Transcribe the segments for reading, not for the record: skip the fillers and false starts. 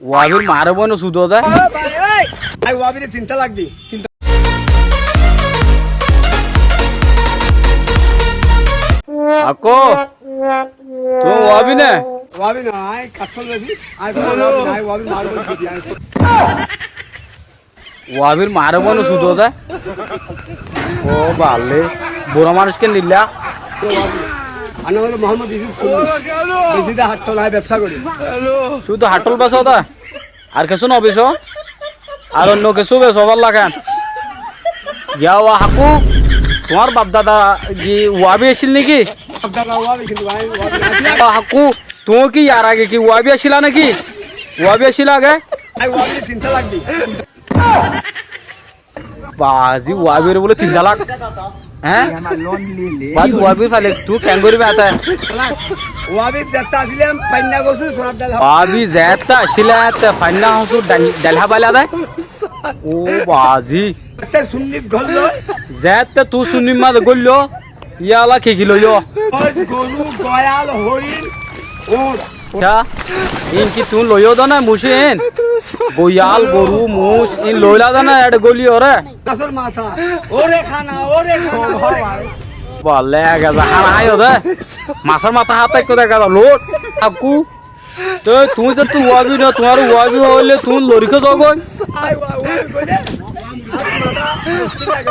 ওয়াবির মারব না সুদ দা ওয়াবিরে 3 লাখ দি আকো তো ওয়াবি না ওয়াবি না আই কাটল লাগি আই কোনো ওয়াবি মারব সুদি আই ওয়াবির মারব না সুদ দা ও বালে বুড়া মানুষকে নিলা আনা হলো মোহাম্মদ ইউসুফ সুন্নি বেশিদা হাটল আই ব্যবসা করি শুধু হাটল বেচো দা আর কিছু ন বেচো আর অন্য কিছু বেচো ভাল লাগান গিয়া ওয়া হাকু তোমার বাপ দাদা কি ওয়াবি আসিল নাকি দাদা ওয়াবি কিন্তু আই ওয়াবি হাকু তুমি কি আর আগে কি ওয়াবি আসিলা নাকি ওয়াবি আসিল আগে আই ওয়াবি 3 লাখ দি बाजी वाबीर बोले 3 लाख हैं बात वाबीर फाले तू कैंगोरी में आता है ওয়াবি যেটা আসিলাম পান্না গছু সোনার ডাল वाबी जेता शिला ते फाइना हसु डलहा बाला दे ओ बाजी তে সুন্নি গল্লো जेत तू सुनी मत गोल्लो याला के किलो यो গরু গয়াল হরিণ ওট क्या इनकी तू लोयो दो ना मुशिन गोयाल गोरु मुस इन लोयला दो ना एड गोली और কাসর মাথা ওরে খানা বলে গেছে হারা হাই দে মাছের মাথা হাতে কো দেখা দাও লোট আকু তো তুই তো তুই ওয়াবি না তোমার ওয়াবি হইলে তুই লরিকে জগন আই ওয়াবি কইলে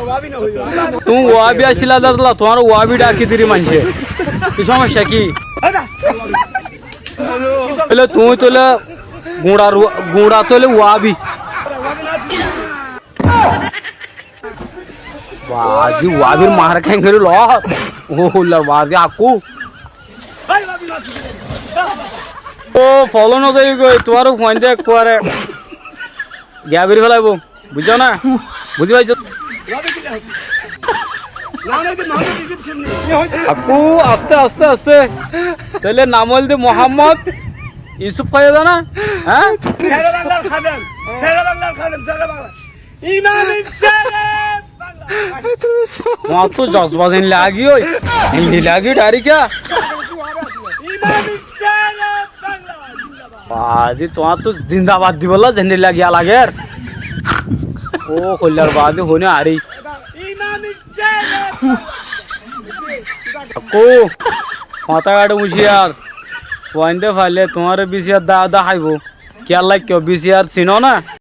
ওয়াবি না হইলো তুই ওয়াবি আসিলা দাদলা তোমার ওয়াবি ডাকি দিরি মানছে কি সমস্যা কি বলে তুই তোলে গুড়া তোলে ওয়াবি বাজি ওয়াবির মার খেঙ্গেরি ল ও হল্লার বাজি আকু ও ফলো না যাই গই তোমার ফোন দেখ পরে গিয়া বেরি ফেলাইব বুঝছো না বুঝি পাইছো আকু আস্তে আস্তে আস্তে তাহলে নাম হইল মোহাম্মদ ইউসুফ খাইদা না হ্যাঁ वहाँ तो जज्बा दिन लागी हो हिंदी लागी डारी क्या बाजी तो वहाँ तो जिंदाबाद दी बोला झंडे लगी आलागे ओ खोलर बाजी होने आ रही को माता काटे मुझे यार वंदे फाले तुम्हारे बीस यार दादा है वो क्या लाइक क्यों बीस यार सीनो ना